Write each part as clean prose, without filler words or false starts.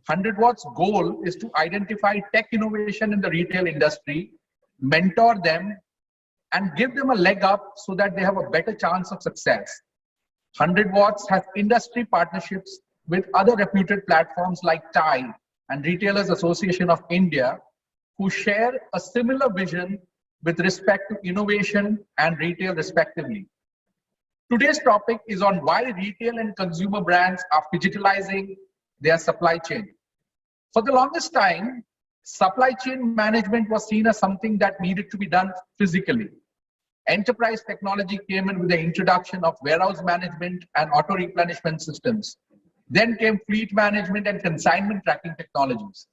100 Watts' goal is to identify tech innovation in the retail industry, mentor them, and give them a leg up so that they have a better chance of success. 100 Watts has industry partnerships with other reputed platforms like TIE and Retailers Association of India, who share a similar vision with respect to innovation and retail respectively. Today's topic is on why retail and consumer brands are digitalizing their supply chain. For the longest time, supply chain management was seen as something that needed to be done physically. Enterprise technology came in with the introduction of warehouse management and auto replenishment systems. Then came fleet management and consignment tracking technologies.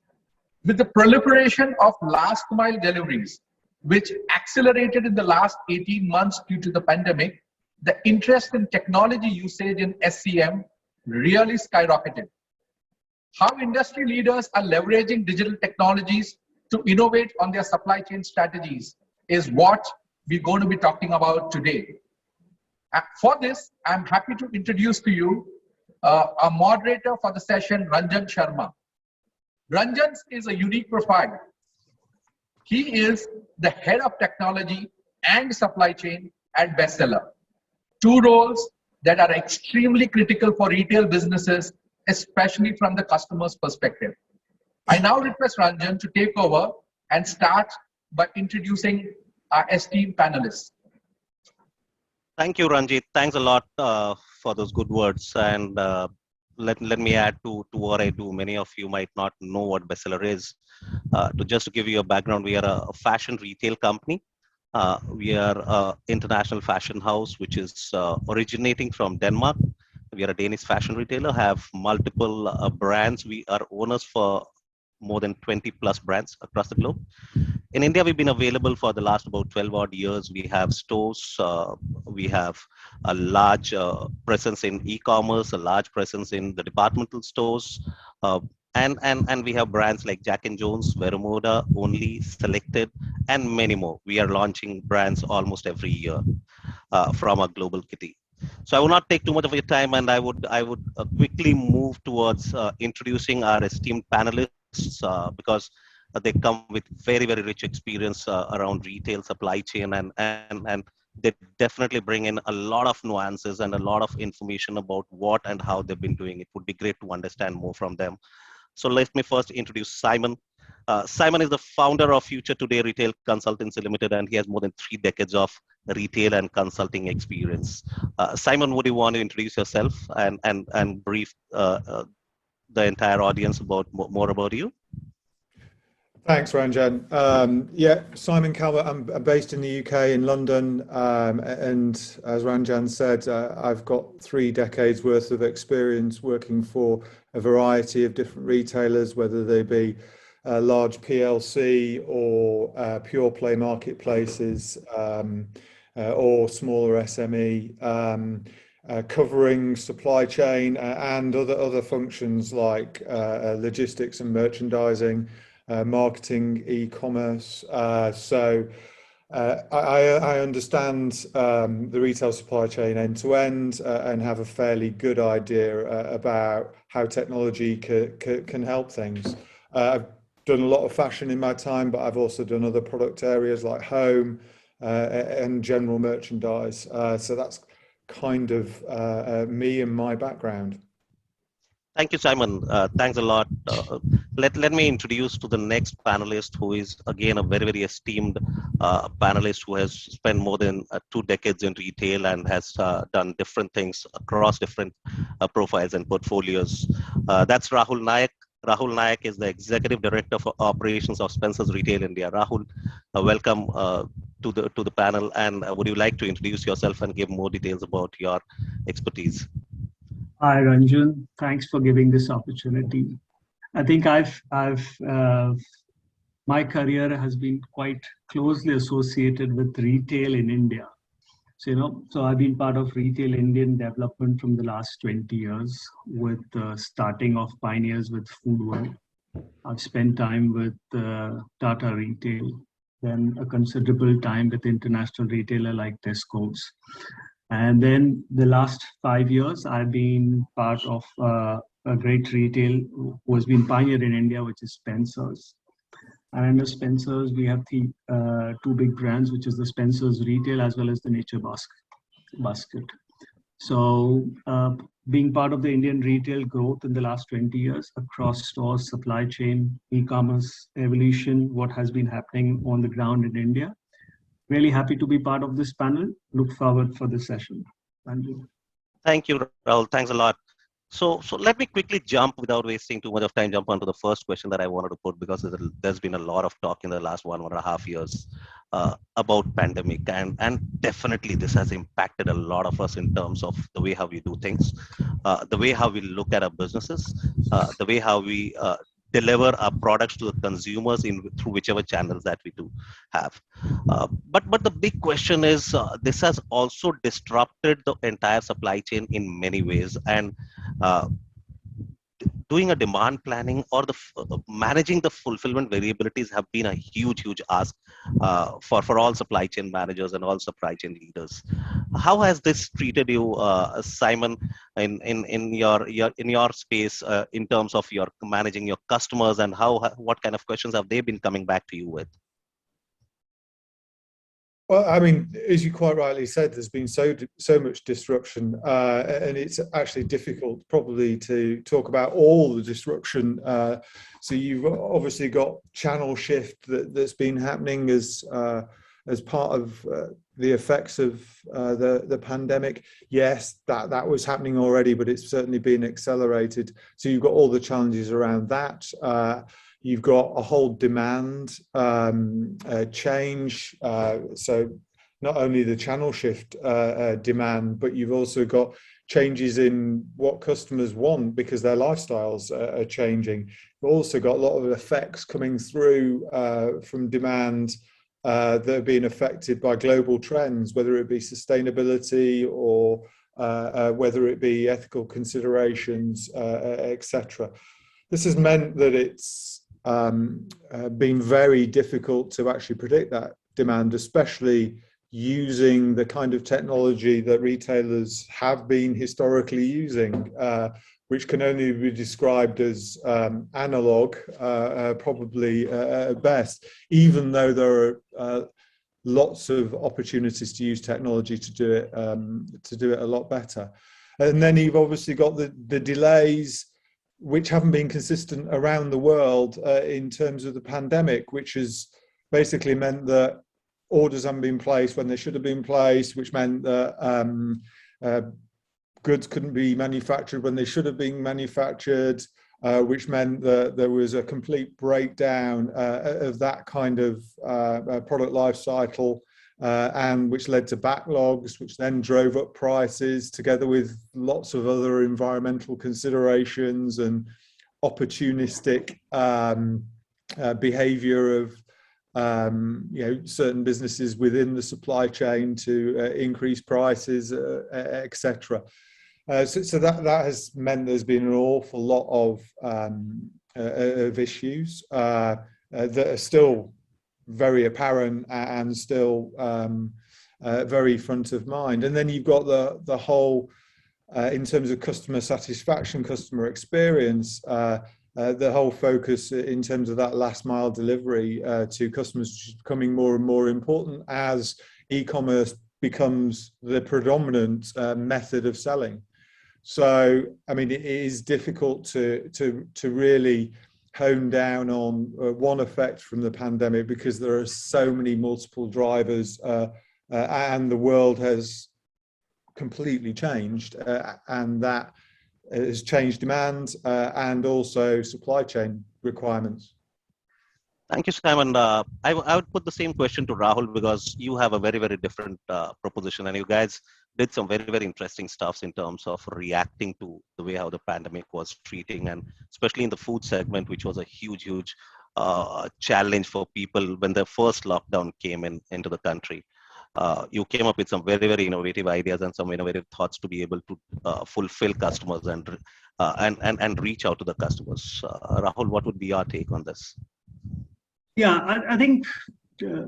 With the proliferation of last mile deliveries, which accelerated in the last 18 months due to the pandemic, the interest in technology usage in SCM really skyrocketed. How industry leaders are leveraging digital technologies to innovate on their supply chain strategies is what we're going to be talking about today. For this, I'm happy to introduce to you a moderator for the session, Ranjan Sharma. Ranjan is a unique profile. He is the head of technology and supply chain at BESTSELLER, two roles that are extremely critical for retail businesses, especially from the customer's perspective. I now request Ranjan to take over and start by introducing our esteemed panelists. Thank you, Ranjit. Thanks a lot for those good words. And let me add to what I do. Many of you might not know what BESTSELLER is. Just to give you a background, we are a fashion retail company. We are an international fashion house, which is originating from Denmark. We are a Danish fashion retailer, have multiple brands. We are owners for more than 20 plus brands across the globe. In India, we've been available for the last about 12 odd years. We have stores, we have a large presence in e-commerce, a large presence in the departmental stores, and we have brands like Jack & Jones, Veromoda, Only, Selected, and many more. We are launching brands almost every year from our global kitty. So I will not take too much of your time, and I would quickly move towards introducing our esteemed panelists because they come with very, very rich experience around retail supply chain, and they definitely bring in a lot of nuances and a lot of information about what and how they've been doing. It would be great to understand more from them. So let me first introduce Simon. Simon is the founder of Future Today Retail Consultancy Limited, and he has more than 3 decades of retail and consulting experience. Simon, would you want to introduce yourself and brief the entire audience about more about you? Thanks, Ranjan. Yeah, Simon Calvert. I'm based in the UK, in London, and as Ranjan said, I've got 3 decades worth of experience working for a variety of different retailers, whether they be large PLC or pure play marketplaces or smaller SME, covering supply chain and other functions like logistics and merchandising, marketing, e-commerce. So I understand the retail supply chain end to end and have a fairly good idea about how technology can help things. I've done a lot of fashion in my time, but I've also done other product areas like home and general merchandise. So that's kind of me and my background. Thank you, Simon. Thanks a lot. Let me introduce to the next panelist, who is again a very, very esteemed panelist who has spent more than 2 decades in retail and has done different things across different profiles and portfolios. That's Rahul Nayak. Rahul Nayak is the Executive Director for Operations of Spencer's Retail India. Rahul, welcome to the panel, and would you like to introduce yourself and give more details about your expertise? Hi, Ranjan. Thanks for giving this opportunity. I think my career has been quite closely associated with retail in India. So I've been part of retail Indian development from the last 20 years, with starting off pioneers with Food World. I've spent time with Tata Retail, then a considerable time with international retailer like Tesco's. And then the last 5 years, I've been part of a great retail who has been pioneered in India, which is Spencer's. And under Spencer's, we have the two big brands, which is the Spencer's Retail as well as the Nature Basket. So being part of the Indian retail growth in the last 20 years across stores, supply chain, e-commerce, evolution, what has been happening on the ground in India. Really happy to be part of this panel. Look forward for this session. Thank you. Thank you, Rahul. Thanks a lot. So let me quickly jump without wasting too much of time, jump onto the first question that I wanted to put, because there's been a lot of talk in the last 1.5 years about pandemic, and definitely this has impacted a lot of us in terms of the way how we do things, the way how we look at our businesses, the way how we deliver our products to the consumers through whichever channels that we do have. But the big question is, this has also disrupted the entire supply chain in many ways, and doing a demand planning or managing the fulfillment variabilities have been a huge ask for all supply chain managers and all supply chain leaders. How has this treated you, Simon, in your space in terms of your managing your customers, and what kind of questions have they been coming back to you with? Well, I mean, as you quite rightly said, there's been so much disruption, and it's actually difficult probably to talk about all the disruption. So you've obviously got channel shift that's been happening as part of the effects of the pandemic. Yes, that was happening already, but it's certainly been accelerated. So you've got all the challenges around that. You've got a whole demand change. So not only the channel shift demand, but you've also got changes in what customers want because their lifestyles are changing. You've also got a lot of effects coming through from demand that are being affected by global trends, whether it be sustainability or whether it be ethical considerations, etc. This has meant that it's been very difficult to actually predict that demand, especially using the kind of technology that retailers have been historically using, which can only be described as analog, probably at best, even though there are lots of opportunities to use technology to do it a lot better. And then you've obviously got the delays, which haven't been consistent around the world in terms of the pandemic, which has basically meant that orders haven't been placed when they should have been placed, which meant that goods couldn't be manufactured when they should have been manufactured, which meant that there was a complete breakdown of that kind of product life cycle, and which led to backlogs, which then drove up prices together with lots of other environmental considerations and opportunistic behavior of certain businesses within the supply chain to increase prices, etc. So that has meant there's been an awful lot of issues that are still very apparent and still very front of mind. And then you've got the whole, in terms of customer satisfaction, customer experience, the whole focus in terms of that last mile delivery to customers is becoming more and more important as e-commerce becomes the predominant method of selling. So, I mean, it is difficult to really hone down on one effect from the pandemic because there are so many multiple drivers, and the world has completely changed, and that has changed demand and also supply chain requirements. Thank you, Simon. I would put the same question to Rahul because you have a very different proposition, and you guys did some very interesting stuff in terms of reacting to the way how the pandemic was treating, and especially in the food segment, which was a huge challenge for people when the first lockdown came into the country. You came up with some very innovative ideas and some innovative thoughts to be able to fulfill customers and reach out to the customers. Rahul, what would be your take on this? Yeah, I think they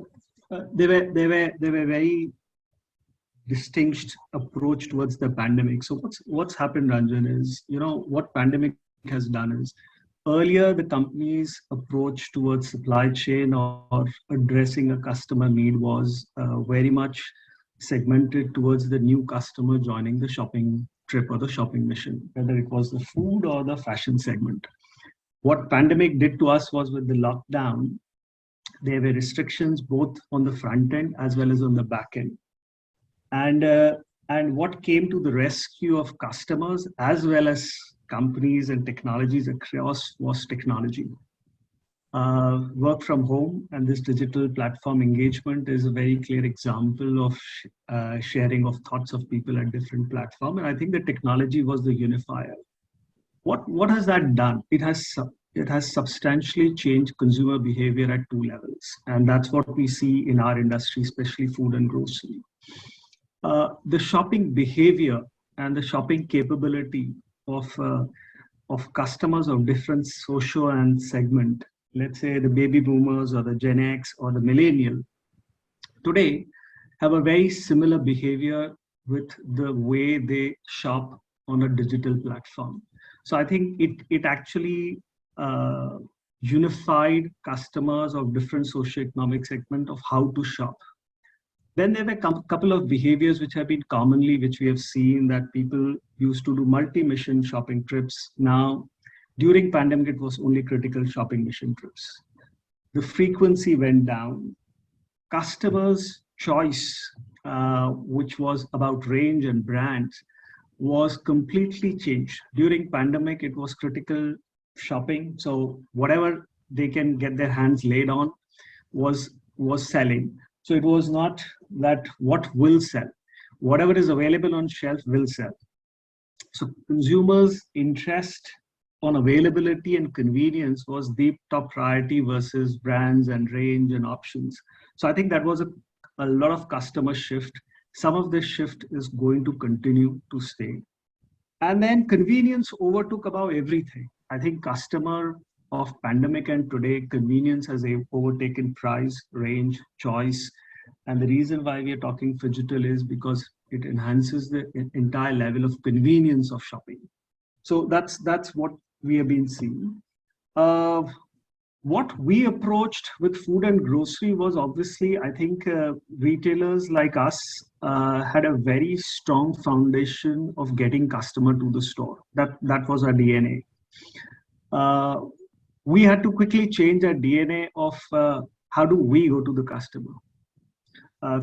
were very distinct approach towards the pandemic. So what's happened, Ranjan, is what pandemic has done is, earlier the company's approach towards supply chain or addressing a customer need was very much segmented towards the new customer joining the shopping trip or the shopping mission, whether it was the food or the fashion segment. What pandemic did to us was, with the lockdown, there were restrictions both on the front end as well as on the back end. And what came to the rescue of customers as well as companies and technologies across was technology. Work from home and this digital platform engagement is a very clear example of sharing of thoughts of people at different platforms. And I think the technology was the unifier. What has that done? It has substantially changed consumer behavior at two levels. And that's what we see in our industry, especially food and grocery. The shopping behavior and the shopping capability of customers of different socio and segment, let's say the baby boomers or the Gen X or the millennial, today have a very similar behavior with the way they shop on a digital platform. So I think it actually unified customers of different socioeconomic segment of how to shop. Then there were a couple of behaviors which have been commonly, which we have seen, that people used to do multi-mission shopping trips. Now, during pandemic, it was only critical shopping mission trips. The frequency went down. Customers' choice, which was about range and brands, was completely changed. During pandemic, it was critical shopping. So whatever they can get their hands laid on was selling. So it was not that what will sell. Whatever is available on shelf will sell. So consumers' interest on availability and convenience was the top priority versus brands and range and options. So I think that was a lot of customer shift. Some of this shift is going to continue to stay. And then convenience overtook about everything. I think customer of pandemic and today, convenience has overtaken price, range, choice. And the reason why we are talking phygital is because it enhances the entire level of convenience of shopping. So that's what we have been seeing. What we approached with food and grocery was, obviously, I think retailers like us had a very strong foundation of getting customer to the store. That was our DNA. We had to quickly change our DNA of how do we go to the customer,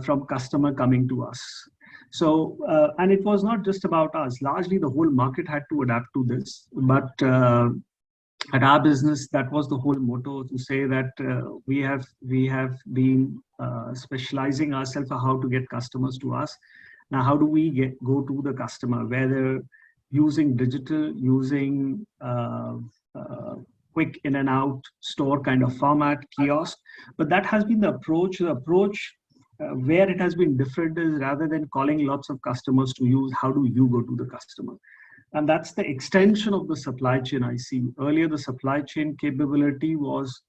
from customer coming to us. So, and it was not just about us. Largely, the whole market had to adapt to this. But at our business, that was the whole motto, to say that we have been specializing ourselves on how to get customers to us. Now, how do we go to the customer, whether using digital, using quick in and out store kind of format, kiosk. But that has been the approach. The approach where it has been different is, rather than calling lots of customers to use, how do you go to the customer? And that's the extension of the supply chain I see. Earlier, the supply chain capability was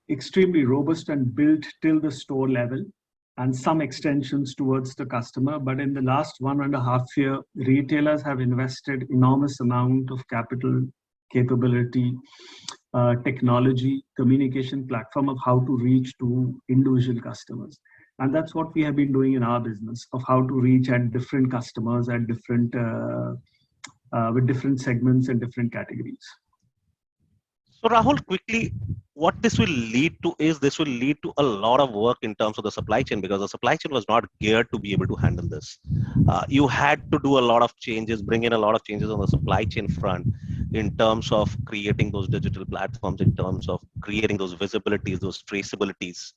extremely robust and built till the store level, and some extensions towards the customer. But in the last 1.5 years, retailers have invested enormous amount of capital, capability, technology, communication platform of how to reach to individual customers. And that's what we have been doing in our business, of how to reach at different customers at different, with different segments and different categories. So Rahul, quickly, what this will lead to is, this will lead to a lot of work in terms of the supply chain, because the supply chain was not geared to be able to handle this. You had to do a lot of changes, bring in a lot of changes on the supply chain front, in terms of creating those digital platforms, in terms of creating those visibilities, those traceabilities.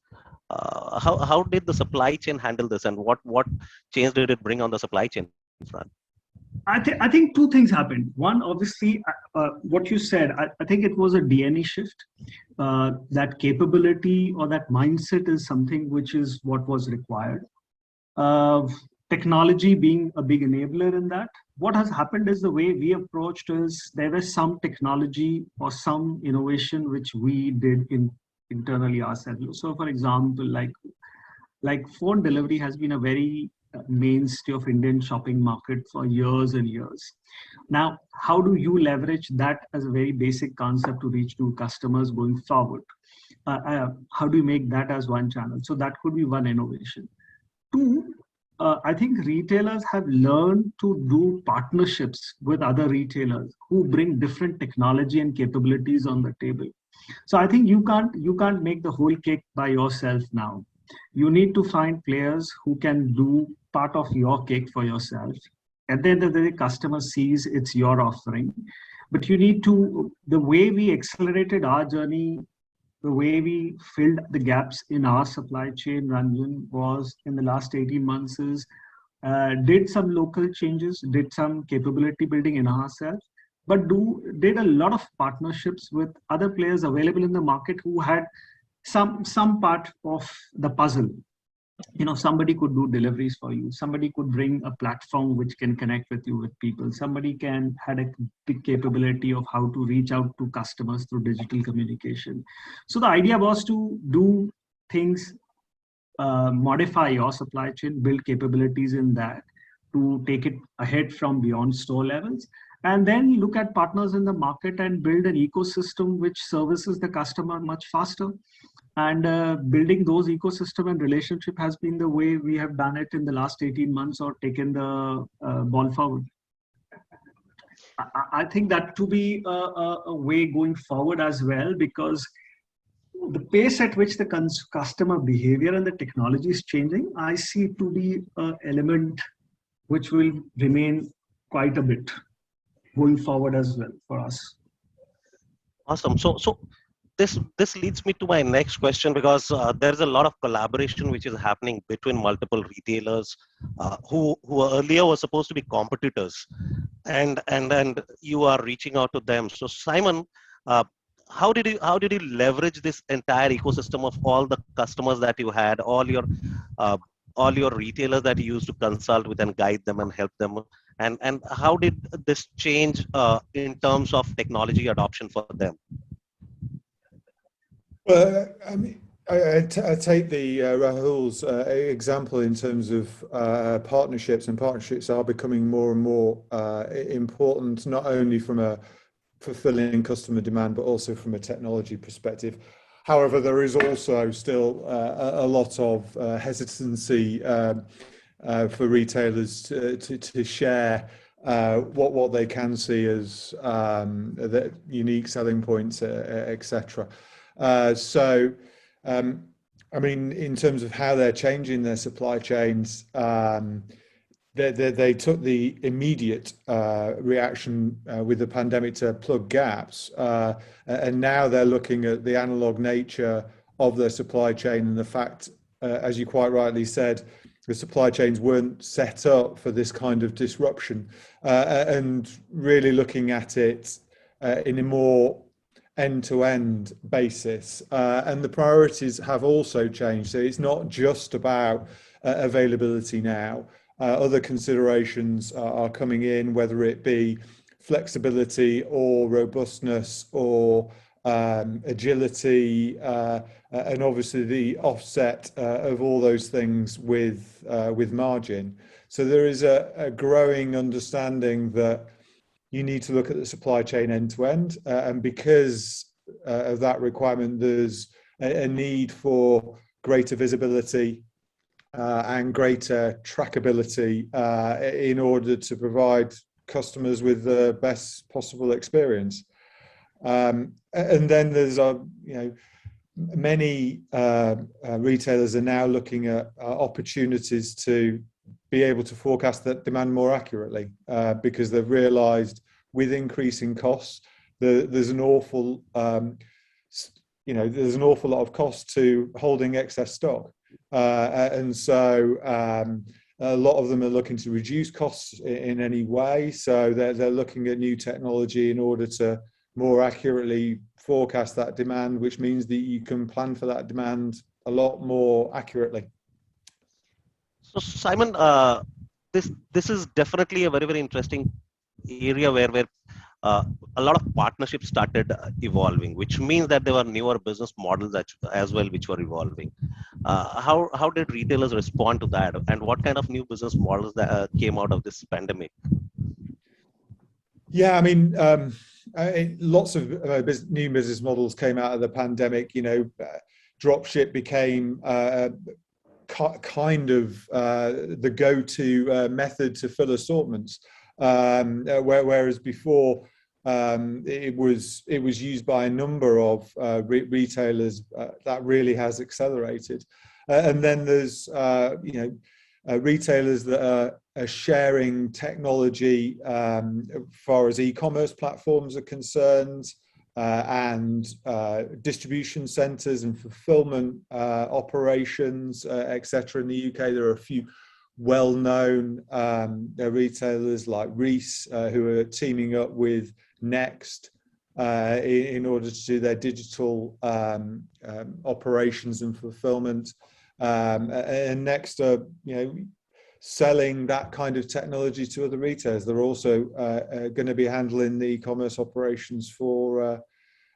How did the supply chain handle this, and what change did it bring on the supply chain front? I think two things happened. One, obviously, what you said, I think it was a DNA shift. That capability or that mindset is something which is what was required. Technology being a big enabler in that. What has happened is, the way we approached is, there was some technology or some innovation which we did internally ourselves. So for example, like phone delivery has been a very mainstay of Indian shopping market for years and years. Now, how do you leverage that as a very basic concept to reach to customers going forward? How do you make that as one channel? So that could be one innovation. Two, I think retailers have learned to do partnerships with other retailers who bring different technology and capabilities on the table. So I think you can't make the whole cake by yourself now. You need to find players who can do part of your cake for yourself. At the end of the day, customer sees it's your offering, but you need to, the way we accelerated our journey, the way we filled the gaps in our supply chain, Ranjan, was in the last 18 months is did some local changes, did some capability building in ourselves, but did a lot of partnerships with other players available in the market who had some part of the puzzle. You know, somebody could do deliveries for you. Somebody could bring a platform which can connect with you with people. Somebody had a big capability of how to reach out to customers through digital communication. So the idea was to do things, modify your supply chain, build capabilities in that to take it ahead from beyond store levels, and then look at partners in the market and build an ecosystem which services the customer much faster. And building those ecosystem and relationship has been the way we have done it in the last 18 months or taken the ball forward. I think that to be a way going forward as well, because the pace at which the customer behavior and the technology is changing, I see it to be an element which will remain quite a bit going forward as well for us. Awesome. So this leads me to my next question, because there's a lot of collaboration which is happening between multiple retailers who earlier were supposed to be competitors, and you are reaching out to them. So Simon, how did you leverage this entire ecosystem of all the customers that you had, all your retailers that you used to consult with and guide them and help them, and how did this change in terms of technology adoption for them? Well, I mean, I take the Rahul's example in terms of partnerships, and partnerships are becoming more and more important, not only from a fulfilling customer demand, but also from a technology perspective. However, there is also still a lot of hesitancy for retailers to share what they can see as the unique selling points, etc. So, I mean, in terms of how they're changing their supply chains, they took the immediate reaction with the pandemic to plug gaps, and now they're looking at the analog nature of their supply chain and the fact, as you quite rightly said, the supply chains weren't set up for this kind of disruption, and really looking at it in a more end-to-end basis, and the priorities have also changed. So it's not just about availability now. Other considerations are coming in, whether it be flexibility or robustness or agility, and obviously the offset of all those things with margin. So there is a growing understanding that you need to look at the supply chain end to end, and because of that requirement, there's a need for greater visibility and greater trackability in order to provide customers with the best possible experience. And then there's many retailers are now looking at opportunities to be able to forecast that demand more accurately, because they've realized with increasing costs, there's an awful lot of cost to holding excess stock, and so a lot of them are looking to reduce costs in any way. So they're looking at new technology in order to more accurately forecast that demand, which means that you can plan for that demand a lot more accurately. So Simon, this is definitely a very, very interesting area where a lot of partnerships started evolving, which means that there were newer business models as well which were evolving. How did retailers respond to that, and what kind of new business models that came out of this pandemic? Yeah, I mean, lots of new business models came out of the pandemic. Dropship became kind of the go-to method to fill assortments, whereas before it was used by a number of retailers. That really has accelerated, and then there's retailers that are sharing technology as far as e-commerce platforms are concerned, and distribution centers and fulfillment operations, etc. In the UK, there are a few well-known retailers like Reese who are teaming up with Next in order to do their digital operations and fulfillment. And Next are selling that kind of technology to other retailers. They're also going to be handling the e-commerce operations for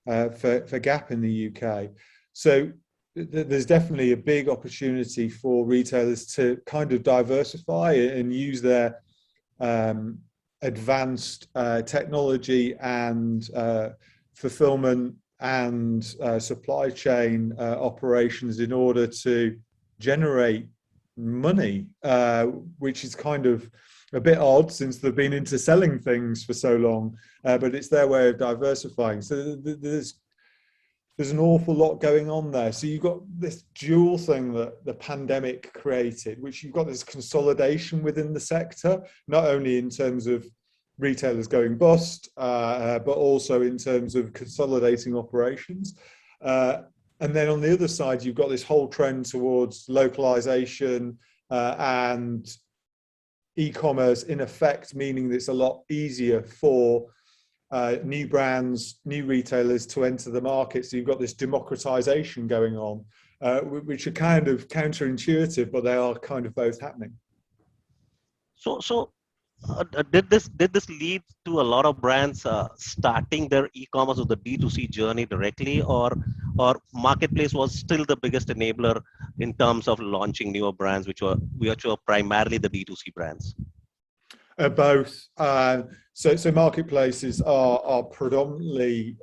Gap in the UK. So there's definitely a big opportunity for retailers to kind of diversify and use their advanced technology and fulfillment and supply chain operations in order to generate money, which is kind of a bit odd since they've been into selling things for so long, but it's their way of diversifying. So there's an awful lot going on there. So you've got this dual thing that the pandemic created, which you've got this consolidation within the sector, not only in terms of retailers going bust, but also in terms of consolidating operations. And then on the other side, you've got this whole trend towards localization and e-commerce, in effect, meaning that it's a lot easier for new brands, new retailers to enter the market. So you've got this democratization going on, which are kind of counterintuitive, but they are kind of both happening. So did this lead to a lot of brands starting their e-commerce or the D2C journey directly, or marketplace was still the biggest enabler in terms of launching newer brands, which were primarily the D2C brands? Both. So marketplaces are predominantly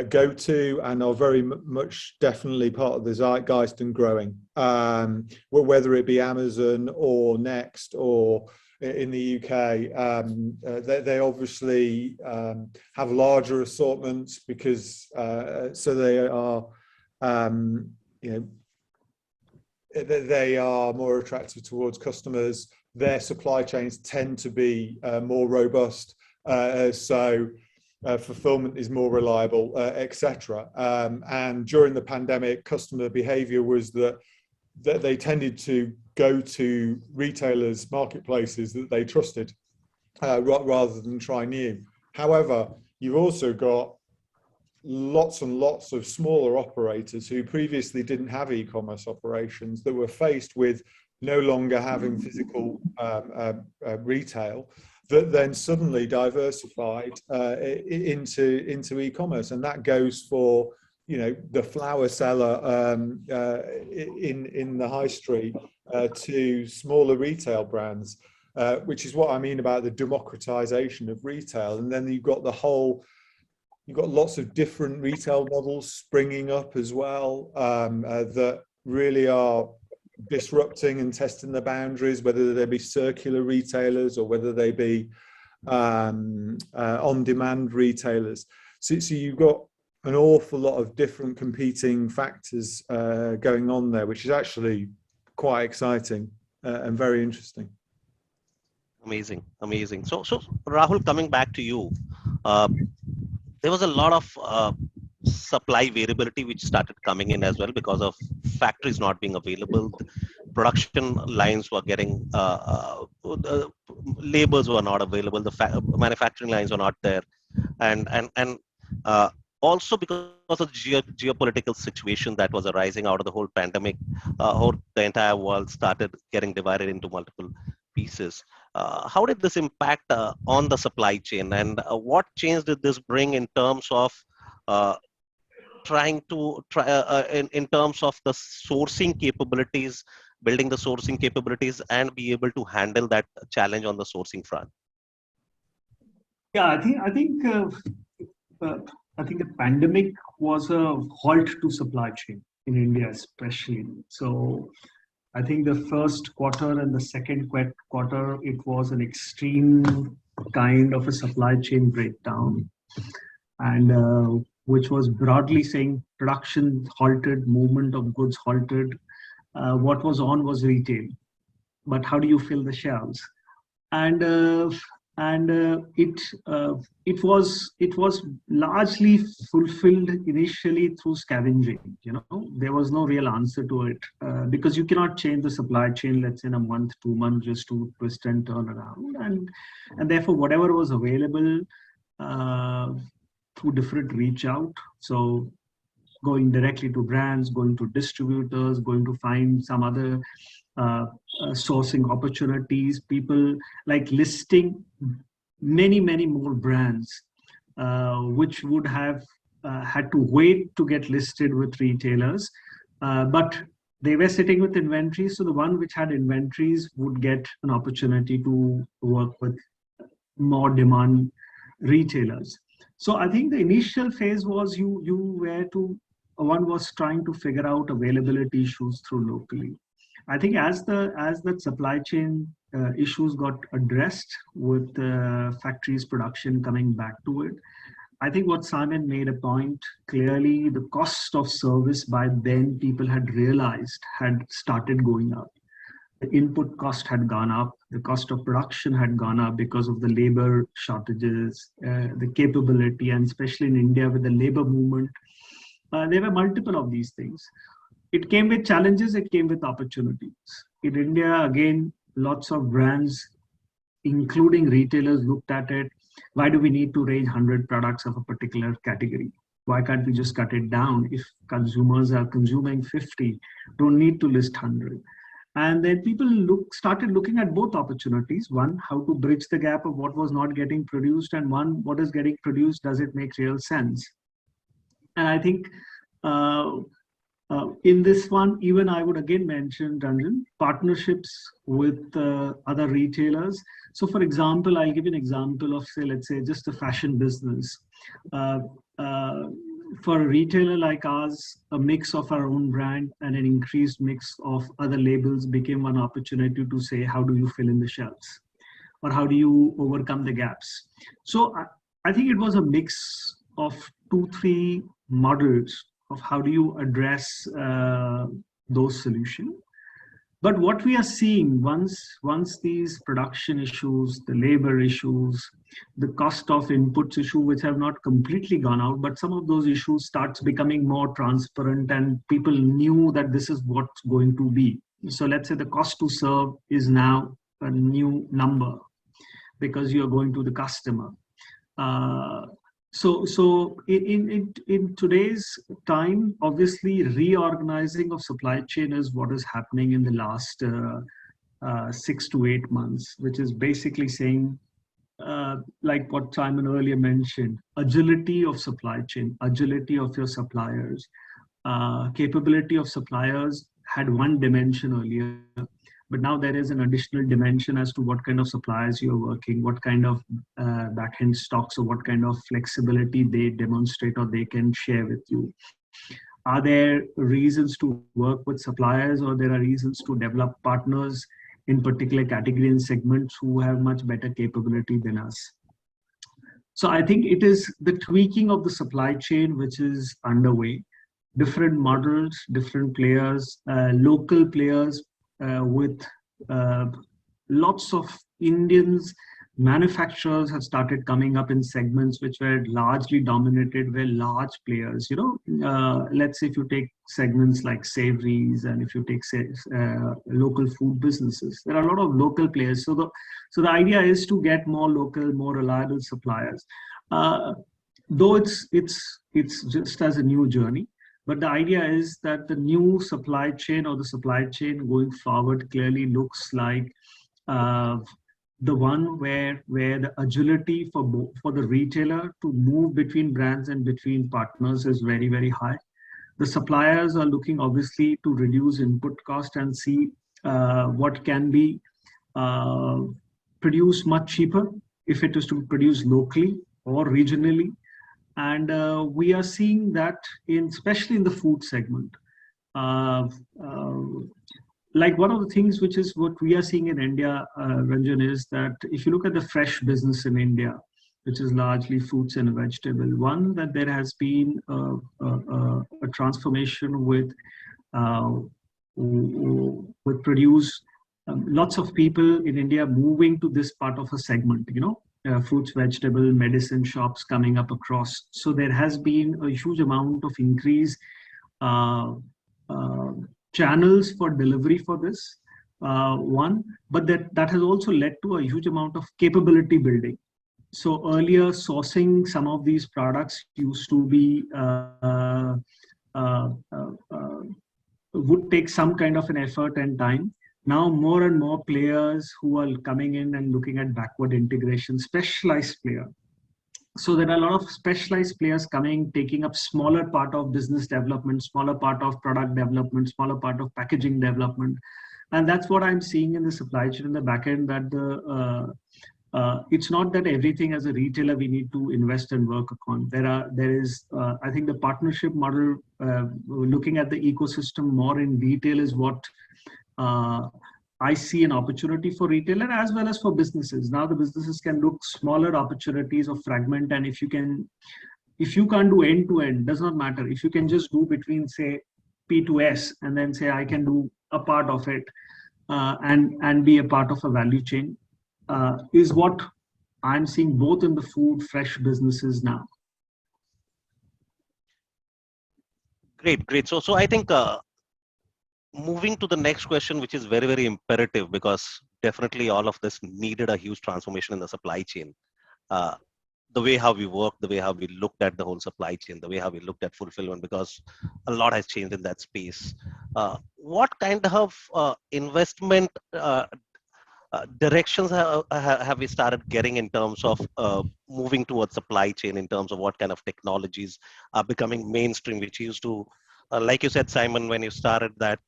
go-to and are very much definitely part of the zeitgeist and growing. Whether it be Amazon or Next or in the UK, they obviously have larger assortments because so they are they are more attractive towards customers. Their supply chains tend to be more robust, so fulfillment is more reliable, etc. And during the pandemic, customer behavior was that they tended to go to retailers, marketplaces that they trusted, rather than try new. However, you've also got lots and lots of smaller operators who previously didn't have e-commerce operations that were faced with no longer having physical retail, that then suddenly diversified into e-commerce, and that goes for the flower seller in the high street to smaller retail brands, which is what I mean about the democratization of retail. And then you've got lots of different retail models springing up as well that really are disrupting and testing the boundaries, whether they be circular retailers or whether they be on-demand retailers. So you've got an awful lot of different competing factors going on there, which is actually quite exciting and very interesting. Amazing. So Rahul, coming back to you, there was a lot of supply variability which started coming in as well because of factories not being available. Production lines were getting, labors were not available, the manufacturing lines were not there, and also because of the geopolitical situation that was arising out of the whole pandemic, the entire world started getting divided into multiple pieces. How did this impact on the supply chain, and what change did this bring in terms of in terms of the sourcing capabilities, building the sourcing capabilities, and be able to handle that challenge on the sourcing front? Yeah, I think the pandemic was a halt to supply chain in India, especially. So I think the first quarter and the second quarter, it was an extreme kind of a supply chain breakdown, and which was broadly saying production halted, movement of goods halted. What was on was retail, but how do you fill the shelves? It was largely fulfilled initially through scavenging. There was no real answer to it because you cannot change the supply chain, let's say in a month, 2 months, just to twist and turn around, and therefore whatever was available through different reach out. So going directly to brands, going to distributors, going to find some other sourcing opportunities, people like listing many more brands which would have had to wait to get listed with retailers, but they were sitting with inventories, so the one which had inventories would get an opportunity to work with more demand retailers. So I think the initial phase was one was trying to figure out availability issues through locally. I think as the supply chain issues got addressed with factories production coming back to it, I think what Simon made a point, clearly the cost of service by then people had realized had started going up. The input cost had gone up, the cost of production had gone up because of the labor shortages, the capability, and especially in India with the labor movement, there were multiple of these things. It came with challenges, it came with opportunities. In India, again, lots of brands, including retailers, looked at it. Why do we need to range 100 products of a particular category? Why can't we just cut it down? If consumers are consuming 50, don't need to list 100. And then people started looking at both opportunities. One, how to bridge the gap of what was not getting produced, and one, what is getting produced, does it make real sense? And I think in this one, even I would again mention, Ranjan, partnerships with other retailers. So for example, I'll give you an example of, say, let's say just a fashion business. For a retailer like us, a mix of our own brand and an increased mix of other labels became one opportunity to say, how do you fill in the shelves? Or how do you overcome the gaps? So I think it was a mix of 2-3 models of how do you address those solutions. But what we are seeing once these production issues, the labor issues, the cost of inputs issue, which have not completely gone out, but some of those issues starts becoming more transparent and people knew that this is what's going to be. So let's say the cost to serve is now a new number because you're going to the customer. So in today's time, obviously reorganizing of supply chain is what is happening in the last 6 to 8 months, which is basically saying, like what Simon earlier mentioned, agility of supply chain, agility of your suppliers, capability of suppliers had one dimension earlier, but now there is an additional dimension as to what kind of suppliers you're working, what kind of back-end stocks or what kind of flexibility they demonstrate or they can share with you. Are there reasons to work with suppliers, or there are reasons to develop partners in particular category and segments who have much better capability than us? So I think it is the tweaking of the supply chain which is underway. Different models, different players, local players, with lots of Indians, manufacturers have started coming up in segments which were largely dominated by large players. Let's say if you take segments like savories, and if you take local food businesses, there are a lot of local players. So the idea is to get more local, more reliable suppliers. Though it's just as a new journey. But the idea is that the new supply chain or the supply chain going forward clearly looks like the one where the agility for the retailer to move between brands and between partners is very, very high. The suppliers are looking obviously to reduce input cost and see what can be produced much cheaper if it is to produce locally or regionally. And we are seeing that especially in the food segment. Like one of the things which is what we are seeing in India, Ranjan, is that if you look at the fresh business in India, which is largely fruits and vegetable, one, that there has been a transformation with produce. Lots of people in India moving to this part of a segment, fruits, vegetable, medicine shops coming up across. So there has been a huge amount of increase channels for delivery for this, one, but that has also led to a huge amount of capability building. So earlier sourcing some of these products used to be would take some kind of an effort and time. Now more and more players who are coming in and looking at backward integration, specialized player. So there are a lot of specialized players coming, taking up smaller part of business development, smaller part of product development, smaller part of packaging development. And that's what I'm seeing in the supply chain in the back end, that it's not that everything as a retailer we need to invest and work upon. There is, I think the partnership model, looking at the ecosystem more in detail is what I see an opportunity for retailer as well as for businesses. Now the businesses can look smaller opportunities of fragment, and if you can't do end to end, does not matter. If you can just do between, say, P to S, and then say I can do a part of it and be a part of a value chain, is what I'm seeing both in the food, fresh businesses now. Great. So I think moving to the next question, which is very, very imperative, because definitely all of this needed a huge transformation in the supply chain. The way how we work, the way how we looked at the whole supply chain, the way how we looked at fulfillment, because a lot has changed in that space. What kind of investment directions have we started getting in terms of moving towards supply chain, in terms of what kind of technologies are becoming mainstream, which used to, like you said, Simon, when you started that,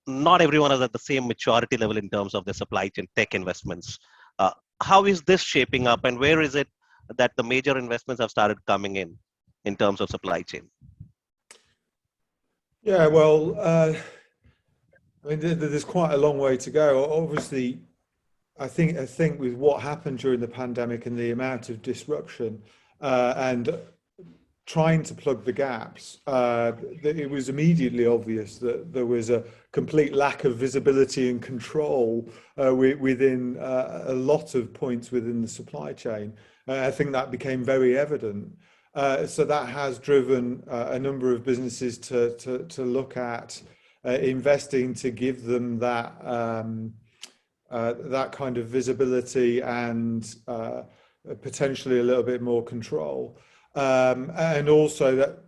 not everyone is at the same maturity level in terms of the supply chain tech investments. How is this shaping up, and where is it that the major investments have started coming in terms of supply chain? Yeah, well, I mean, there's quite a long way to go. Obviously, I think with what happened during the pandemic and the amount of disruption and trying to plug the gaps, it was immediately obvious that there was a complete lack of visibility and control within a lot of points within the supply chain. I think that became very evident. So that has driven a number of businesses to look at investing to give them that that kind of visibility and potentially a little bit more control. And also that,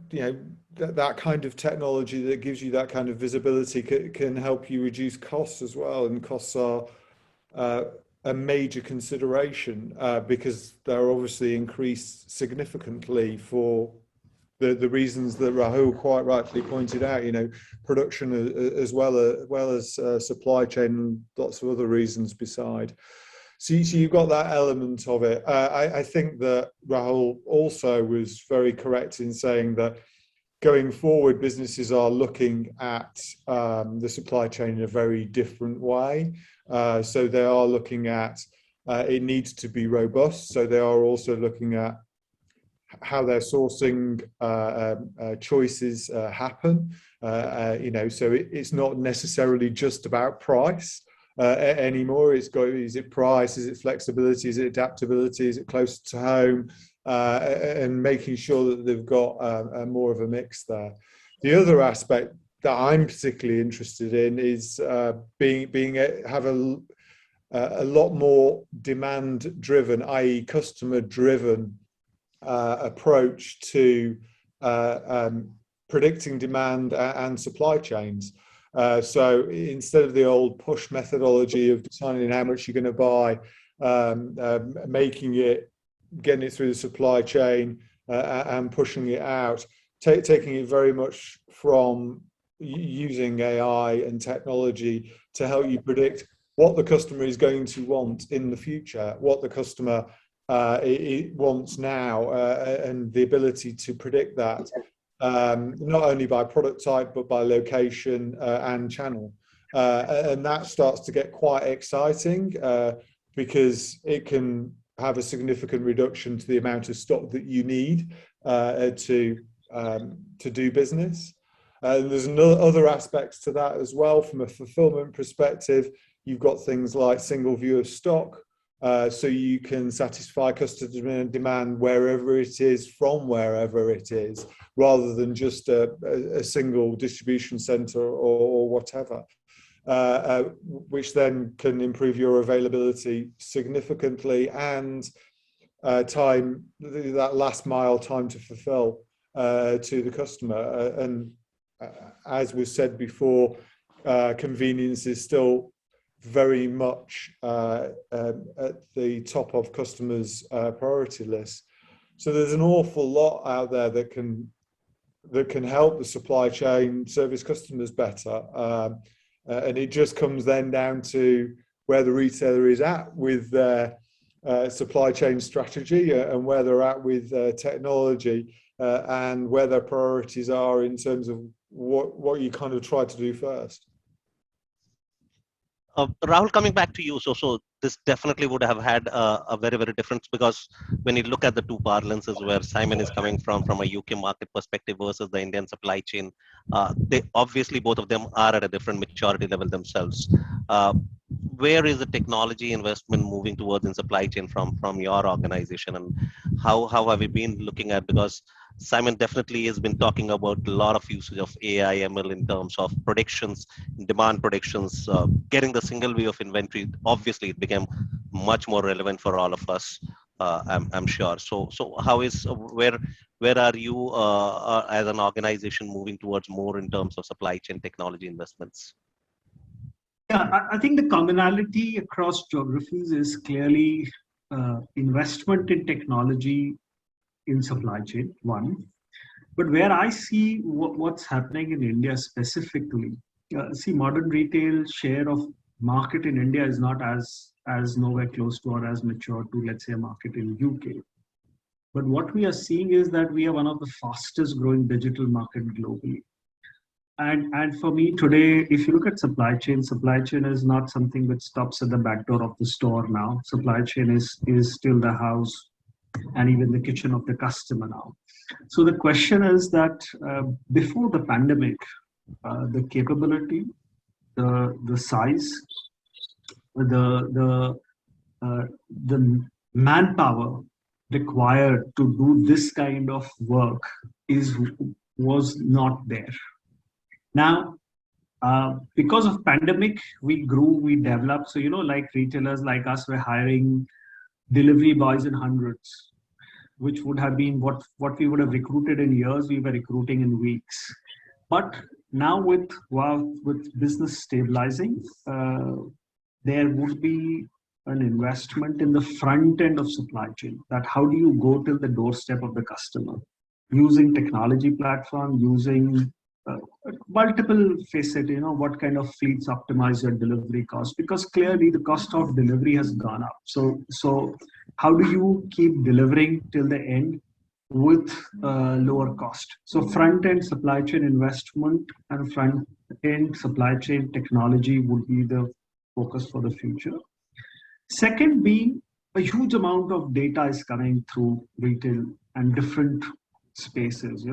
that kind of technology that gives you that kind of visibility can help you reduce costs as well. And costs are a major consideration because they're obviously increased significantly for the reasons that Rahul quite rightly pointed out, production as well as supply chain and lots of other reasons beside. So you've got that element of it. I think that Rahul also was very correct in saying that going forward, businesses are looking at the supply chain in a very different way. So they are looking at it needs to be robust. So they are also looking at how their sourcing choices happen. So it's not necessarily just about price anymore. Is it price? Is it flexibility? Is it adaptability? Is it closer to home? And making sure that they've got more of a mix there. The other aspect that I'm particularly interested in is have a lot more demand-driven, i.e. customer-driven approach to predicting demand and supply chains. So instead of the old push methodology of deciding how much you're going to buy, getting it through the supply chain and pushing it out, taking it very much from using AI and technology to help you predict what the customer is going to want in the future, what the customer wants now, and the ability to predict that, not only by product type, but by location and channel. And that starts to get quite exciting because it can have a significant reduction to the amount of stock that you need to do business. There's other aspects to that as well. From a fulfillment perspective, you've got things like single view of stock, so you can satisfy customer demand wherever it is, from wherever it is, rather than just a single distribution center or whatever, which then can improve your availability significantly and that last mile time to fulfill to the customer. And as was said before, convenience is still very much at the top of customers' priority list. So there's an awful lot out there that can help the supply chain service customers better, and it just comes then down to where the retailer is at with their supply chain strategy and where they're at with technology, and where their priorities are in terms of what you kind of try to do first. Rahul, coming back to you, so this definitely would have had a very, very difference, because when you look at the two parlances where Simon is coming from a UK market perspective versus the Indian supply chain, they obviously both of them are at a different maturity level themselves. Where is the technology investment moving towards in supply chain from your organization, and how have we been looking at, because Simon definitely has been talking about a lot of usage of AI, ML in terms of predictions, demand predictions, getting the single view of inventory. Obviously, it became much more relevant for all of us, I'm sure. So how is, where are you as an organization moving towards more in terms of supply chain technology investments? Yeah, I think the commonality across geographies is clearly investment in technology in supply chain, one. But where I see what's happening in India specifically, see, modern retail share of market in India is not as nowhere close to or as mature to, let's say, a market in UK. But what we are seeing is that we are one of the fastest growing digital market globally. And for me today, if you look at supply chain is not something which stops at the back door of the store now. Supply chain is still the house and even the kitchen of the customer now. So the question is that before the pandemic, the capability, the size, the manpower required to do this kind of work was not there. Now, because of pandemic, we grew, we developed. So, like retailers like us were hiring delivery boys in hundreds, which would have been what we would have recruited in years, we were recruiting in weeks. But now with business stabilizing, there would be an investment in the front end of supply chain. That how do you go till the doorstep of the customer? Using technology platform, using multiple facet, what kind of fleets optimize your delivery cost, because clearly the cost of delivery has gone up. So how do you keep delivering till the end with lower cost? So front end supply chain investment and front end supply chain technology would be the focus for the future. Second being, a huge amount of data is coming through retail and different spaces,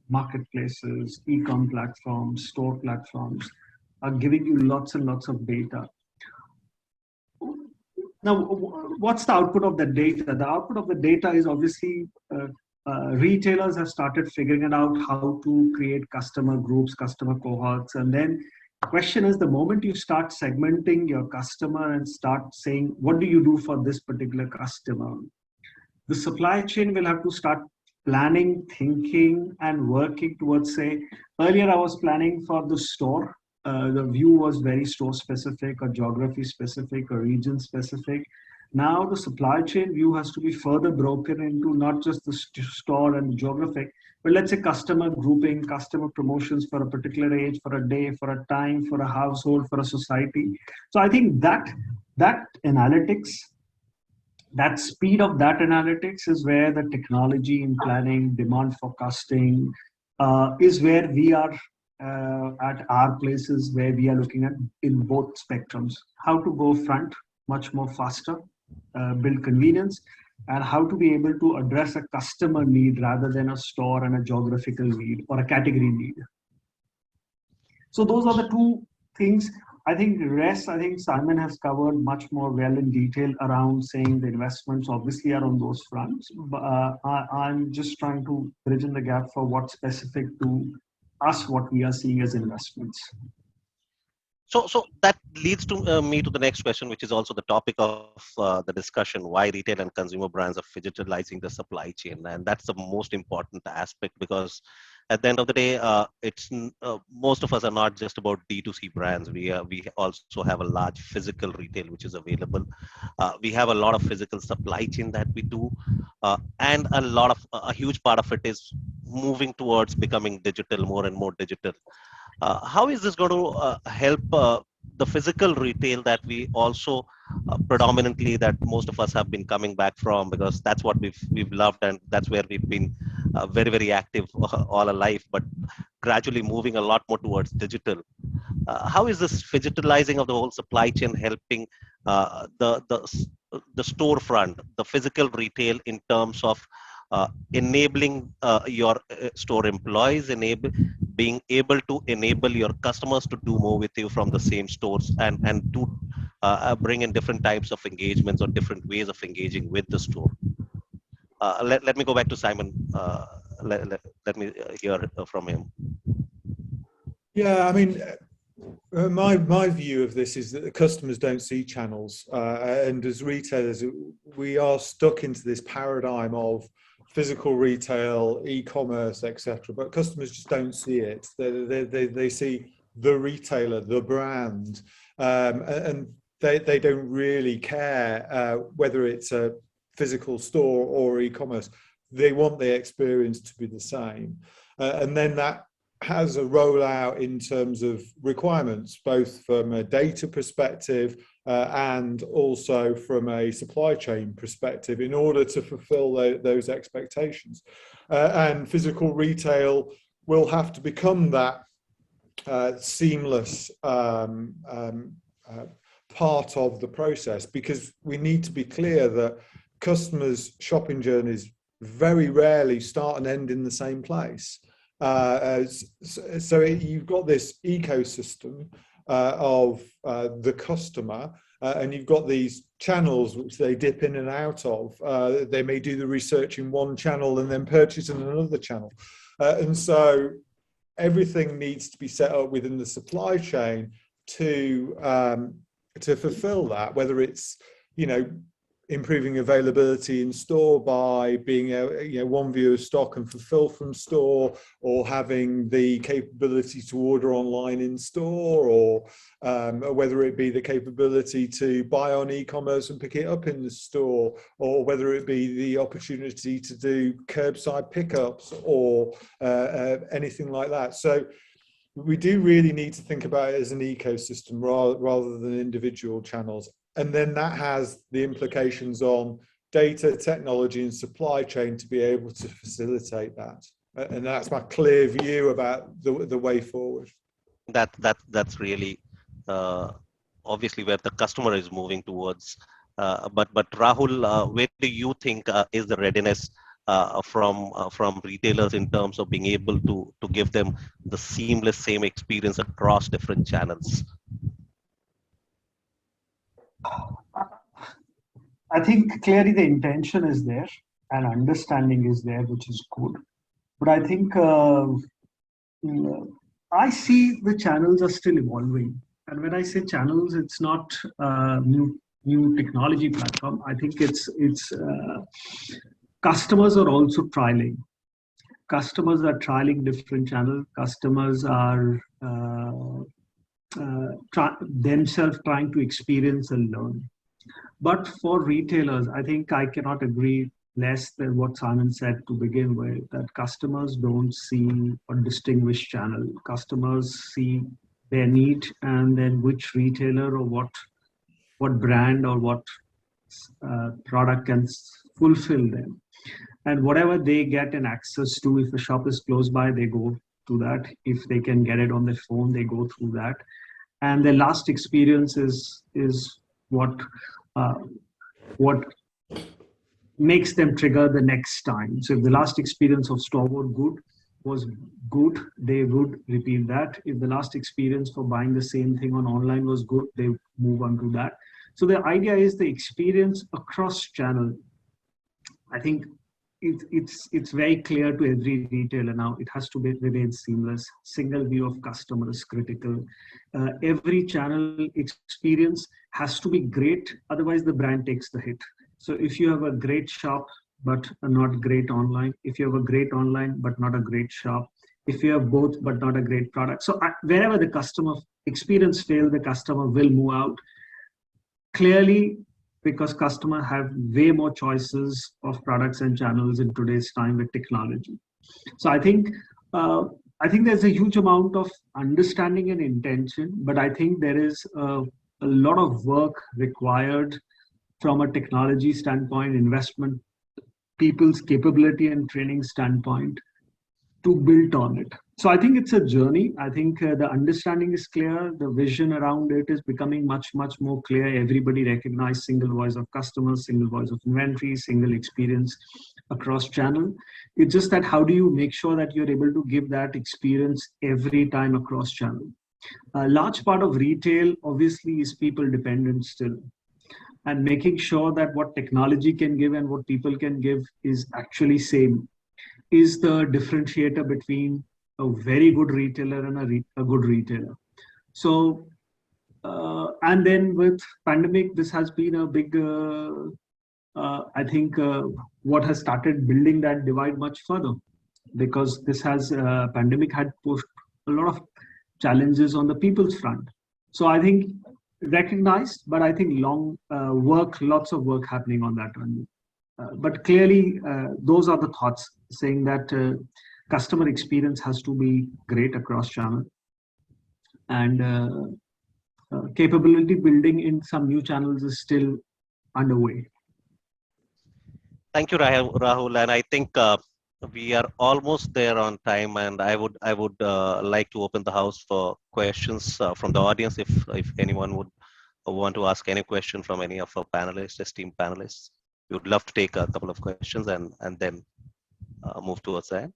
marketplaces, e-com platforms, store platforms are giving you lots and lots of data. Now, what's the output of the data? The output of the data is obviously retailers have started figuring out how to create customer groups, customer cohorts. And then the question is, the moment you start segmenting your customer and start saying, what do you do for this particular customer? The supply chain will have to start planning, thinking, and working towards, say, earlier I was planning for the store. The view was very store specific or geography specific or region specific. Now the supply chain view has to be further broken into not just the store and the geographic, but let's say customer grouping, customer promotions for a particular age, for a day, for a time, for a household, for a society. So I think that analytics, that speed of that analytics is where the technology in planning, demand forecasting is where we are at our places, where we are looking at in both spectrums. How to go front much more faster, build convenience, and how to be able to address a customer need rather than a store and a geographical need or a category need. So those are the two things. I think the rest, I think Simon has covered much more well in detail around saying the investments obviously are on those fronts. But I'm just trying to bridge in the gap for what's specific to us, what we are seeing as investments. So that leads to me to the next question, which is also the topic of the discussion: why retail and consumer brands are digitalizing the supply chain, and that's the most important aspect, because at the end of the day, it's most of us are not just about D2C brands. We also have a large physical retail which is available. We have a lot of physical supply chain that we do, and a huge part of it is moving towards becoming digital, more and more digital. How is this going to help the physical retail that we also predominantly, that most of us have been coming back from, because that's what we've loved, and that's where we've been very, very active all our life, but gradually moving a lot more towards digital. How is this digitalizing of the whole supply chain helping the storefront, the physical retail, in terms of enabling your store employees, being able to enable your customers to do more with you from the same stores, and to bring in different types of engagements or different ways of engaging with the store? Let me go back to Simon. Let me hear from him. Yeah, I mean, my view of this is that the customers don't see channels, and as retailers, we are stuck into this paradigm of physical retail, e-commerce, etc. But customers just don't see it. They see the retailer, the brand, and they don't really care whether it's a physical store or e-commerce. They want the experience to be the same, and then that has a rollout in terms of requirements, both from a data perspective and also from a supply chain perspective, in order to fulfill those expectations. And physical retail will have to become that seamless part of the process, because we need to be clear that customers' shopping journeys very rarely start and end in the same place. So you've got this ecosystem of the customer, and you've got these channels which they dip in and out of. They may do the research in one channel and then purchase in another channel, and so everything needs to be set up within the supply chain to fulfill that, whether it's, you know, improving availability in store by being one view of stock and fulfill from store, or having the capability to order online in store, or whether it be the capability to buy on e-commerce and pick it up in the store, or whether it be the opportunity to do curbside pickups, or anything like that. So we do really need to think about it as an ecosystem rather than individual channels. And then that has the implications on data, technology, and supply chain to be able to facilitate that. And that's my clear view about the way forward. That's really obviously where the customer is moving towards. But Rahul, where do you think is the readiness from retailers in terms of being able to give them the seamless same experience across different channels? I think clearly the intention is there and understanding is there, which is good. But I think I see the channels are still evolving. And when I say channels, it's not new technology platform. I think it's customers are also trialing. customers are trialing different channels. Customers are themselves trying to experience and learn. But for retailers, I think I cannot agree less than what Simon said to begin with, that customers don't see a distinguished channel. Customers see their need and then which retailer or what brand or what product can fulfill them. And whatever they get an access to, if a shop is close by, they go to that. If they can get it on their phone, they go through that. And the last experience is what makes them trigger the next time. So if the last experience of store was good, they would repeat that. If the last experience for buying the same thing on online was good, they move on to that. So the idea is the experience across channel. I think it's very clear to every retailer now. It has to remain seamless. Single view of customer is critical. Every channel experience has to be great. Otherwise, the brand takes the hit. So if you have a great shop but not great online, if you have a great online but not a great shop, if you have both but not a great product, so wherever the customer experience fails, the customer will move out. Clearly, because customers have way more choices of products and channels in today's time with technology. So I think there's a huge amount of understanding and intention, but I think there is a lot of work required from a technology standpoint, investment, people's capability and training standpoint to build on it. So I think it's a journey. I think the understanding is clear. The vision around it is becoming much, much more clear. Everybody recognizes single voice of customers, single voice of inventory, single experience across channel. It's just that how do you make sure that you're able to give that experience every time across channel? A large part of retail obviously is people dependent still. And making sure that what technology can give and what people can give is actually same is the differentiator between a very good retailer and a good retailer. So, and then with pandemic, this has been a big, I think, what has started building that divide much further, because this has, pandemic had pushed a lot of challenges on the people's front. So I think recognized, but I think lots of work happening on that one. But clearly, those are the thoughts saying that customer experience has to be great across channel, and capability building in some new channels is still underway. Thank you, Rahul. And I think we are almost there on time, and I would like to open the house for questions from the audience if anyone would want to ask any question from any of our panelists, esteemed panelists. We would love to take a couple of questions and then move towards that.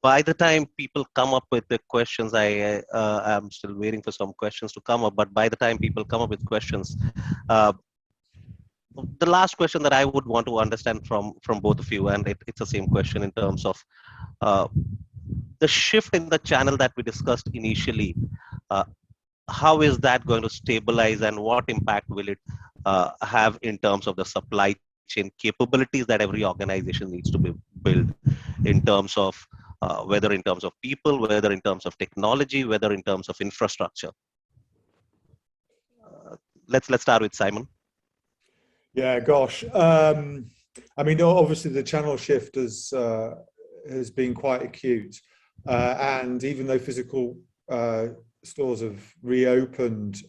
By the time people come up with the questions, I am still waiting for some questions to come up, but by the time people come up with questions, the last question that I would want to understand from both of you, and it's the same question in terms of the shift in the channel that we discussed initially, how is that going to stabilize and what impact will it have in terms of the supply chain capabilities that every organization needs to build in terms of whether in terms of people, whether in terms of technology, whether in terms of infrastructure? Let's start with Simon. Yeah, gosh. I mean, obviously the channel shift has been quite acute, and even though physical stores have reopened,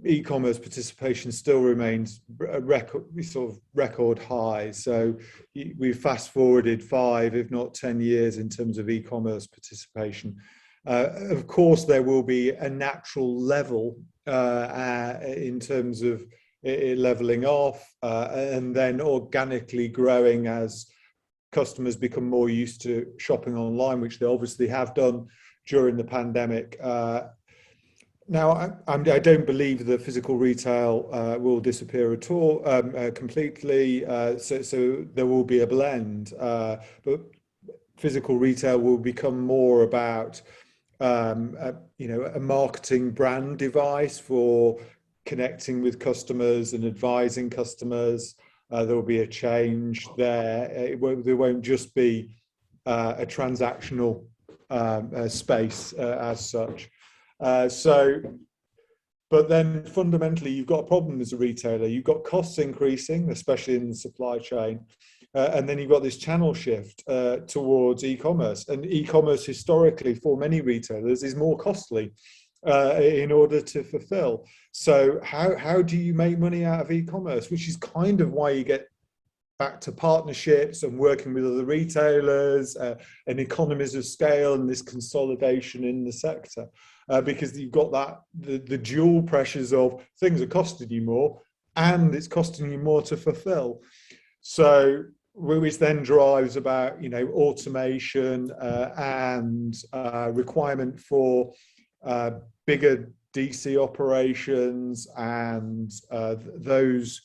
e-commerce participation still remains record high. So we fast forwarded 5, if not 10 years in terms of e-commerce participation. Of course, there will be a natural level in terms of it leveling off and then organically growing as customers become more used to shopping online, which they obviously have done during the pandemic. Now, I don't believe that physical retail will disappear at all completely. So there will be a blend, but physical retail will become more about a marketing brand device for connecting with customers and advising customers. There will be a change there. There won't just be a transactional space as such. But then fundamentally, you've got a problem as a retailer. You've got costs increasing, especially in the supply chain. And then you've got this channel shift towards e-commerce. And e-commerce historically for many retailers is more costly in order to fulfill. So how do you make money out of e-commerce? Which is kind of why you get back to partnerships and working with other retailers and economies of scale and this consolidation in the sector. Because you've got that the dual pressures of things are costing you more and it's costing you more to fulfill. So which then drives about, you know, automation and requirement for bigger DC operations and those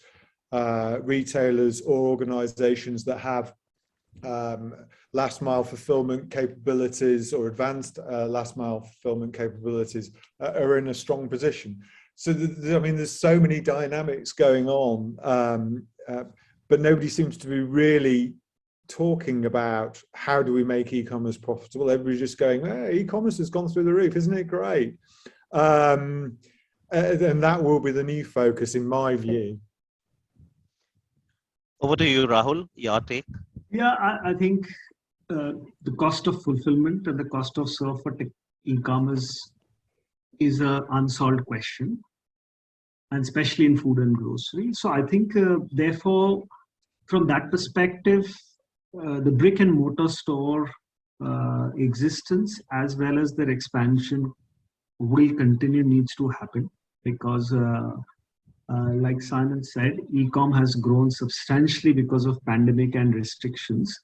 retailers or organizations that have last mile fulfillment capabilities or advanced last mile fulfillment capabilities are in a strong position. So I mean, there's so many dynamics going on, but nobody seems to be really talking about how do we make e-commerce profitable. Everybody's just going, hey, e-commerce has gone through the roof, isn't it great? And that will be the new focus in my view. Over to you, Rahul, your take. Yeah, I think the cost of fulfillment and the cost of serve for e-commerce is an unsolved question, and especially in food and grocery. So I think, therefore, from that perspective, the brick and mortar store existence as well as their expansion will continue, needs to happen, because like Simon said, e-com has grown substantially because of pandemic and restrictions.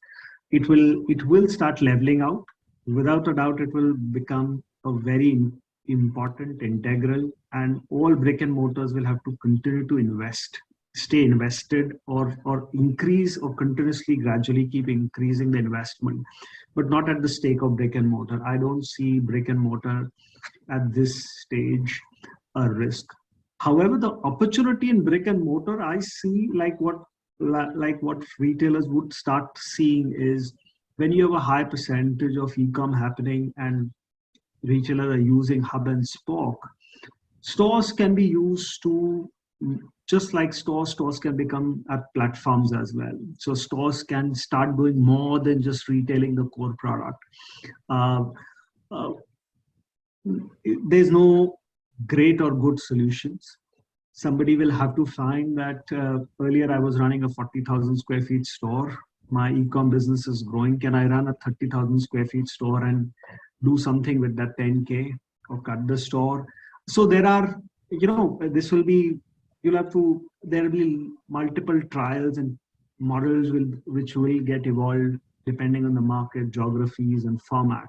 It will start leveling out. Without a doubt, it will become a very important, integral, and all brick and mortars will have to continue to invest, stay invested, or increase, or continuously, gradually keep increasing the investment, but not at the stake of brick and mortar. I don't see brick and mortar at this stage a risk. However, the opportunity in brick and mortar, I see like what retailers would start seeing is when you have a high percentage of e-com happening and retailers are using hub and spoke, stores can be used to, just like stores can become at platforms as well. So stores can start doing more than just retailing the core product. There's no great or good solutions. Somebody will have to find that earlier I was running a 40,000 square feet store. My e-com business is growing. Can I run a 30,000 square feet store and do something with that 10K or cut the store? So there are, this will be, there will be multiple trials and models which will get evolved depending on the market, geographies and format.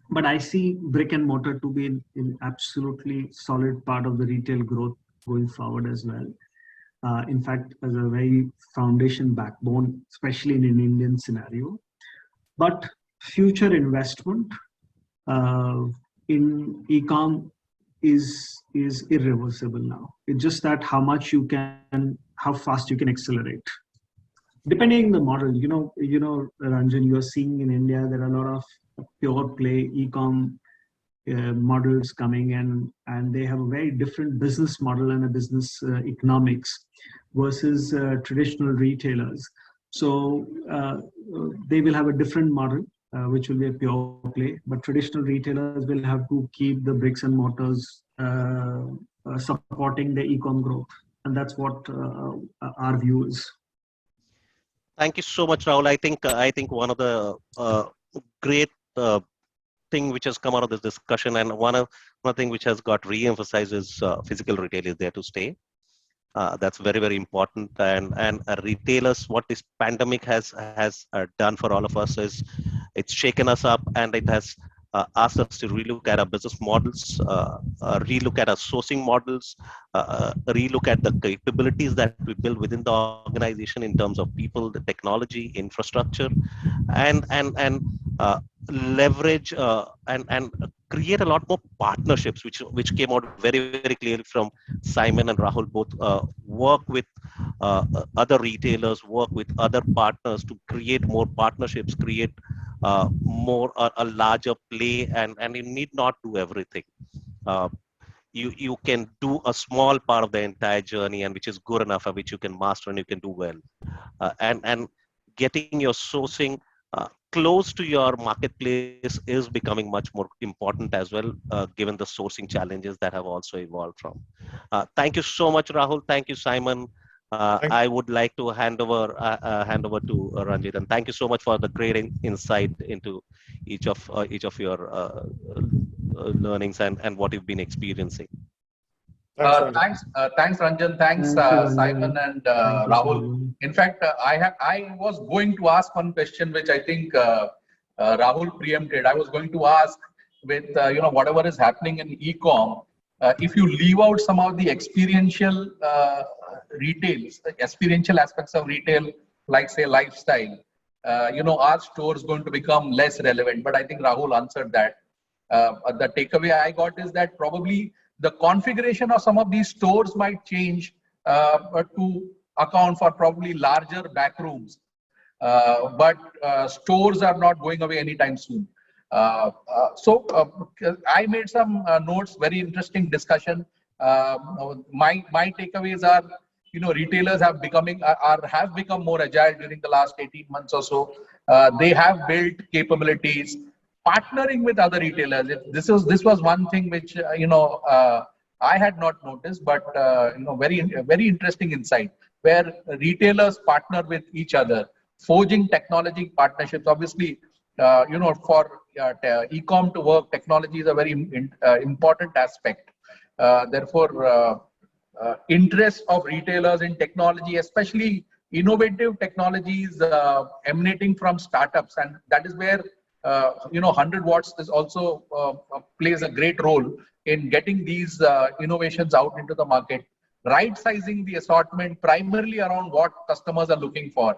But I see brick and mortar to be in absolutely solid part of the retail growth going forward as well. In fact, as a very foundation backbone, especially in an Indian scenario. But future investment in e-com is irreversible now. It's just that how fast you can accelerate. Depending on the model, Ranjan, you are seeing in India, there are a lot of pure play e-com models coming in, and they have a very different business model and a business economics versus traditional retailers. So they will have a different model, which will be a pure play, but traditional retailers will have to keep the bricks and mortars supporting the e-com growth. And that's what our view is. Thank you so much, Rahul. I think one of the great thing which has come out of this discussion, and one thing which has got re-emphasized is physical retail is there to stay. That's very, very important. And retailers, what this pandemic has done for all of us is it's shaken us up, and it has asked us to relook at our business models, relook at our sourcing models, relook at the capabilities that we build within the organization in terms of people, the technology, infrastructure, and leverage and create a lot more partnerships, which came out very, very clearly from Simon and Rahul. Both work with other retailers, work with other partners to create more partnerships, create more a larger play, and you need not do everything. You can do a small part of the entire journey, and which is good enough, and which you can master and you can do well. And getting your sourcing close to your marketplace is becoming much more important as well, given the sourcing challenges that have also evolved from. Thank you so much, Rahul. Thank you, Simon. I would like to hand over to Ranjit, and thank you so much for the great insight into each of your learnings and what you've been experiencing. Thanks, Thanks, Ranjan. Thanks, Simon and Rahul. In fact, I was going to ask one question, which I think Rahul preempted. I was going to ask, with whatever is happening in e-com, if you leave out some of the experiential experiential aspects of retail, like say lifestyle, our store is going to become less relevant. But I think Rahul answered that. The takeaway I got is that probably the configuration of some of these stores might change to account for probably larger back rooms. But stores are not going away anytime soon. So I made some notes, very interesting discussion. My takeaways are, retailers have become more agile during the last 18 months or so. They have built capabilities, partnering with other retailers. This was one thing which I had not noticed, but very interesting insight, where retailers partner with each other, forging technology partnerships. Obviously, for e-com to work, technology is a very important aspect. Therefore, interest of retailers in technology, especially innovative technologies emanating from startups, and that is where 100 watts is also plays a great role in getting these innovations out into the market, right sizing the assortment primarily around what customers are looking for,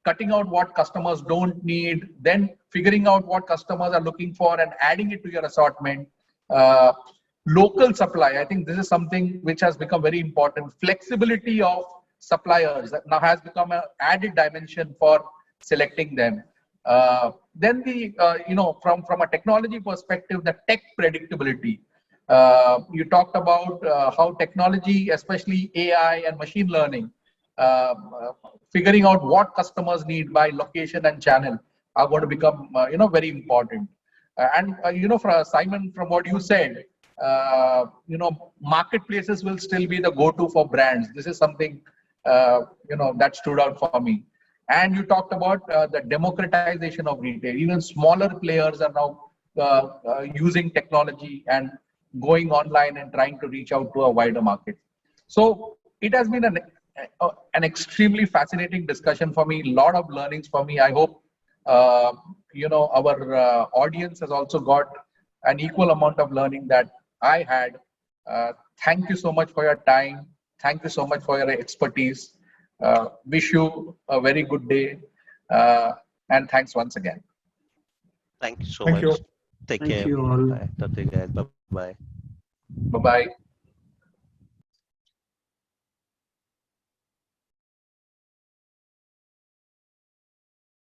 cutting out what customers don't need, then figuring out what customers are looking for and adding it to your assortment. Local supply, I think this is something which has become very important. Flexibility of suppliers that now has become an added dimension for selecting them. Then from a technology perspective, the tech predictability. You talked about how technology, especially AI and machine learning, figuring out what customers need by location and channel are going to become very important. For Simon, from what you said, marketplaces will still be the go-to for brands. This is something that stood out for me. And you talked about the democratization of retail. Even smaller players are now using technology and going online and trying to reach out to a wider market. So it has been an extremely fascinating discussion for me. A lot of learnings for me. I hope our audience has also got an equal amount of learning that I had. Thank you so much for your time. Thank you so much for your expertise. Wish you a very good day, and thanks once again. Thank you so much. Take care. Thank you all. Bye. Bye. Bye-bye.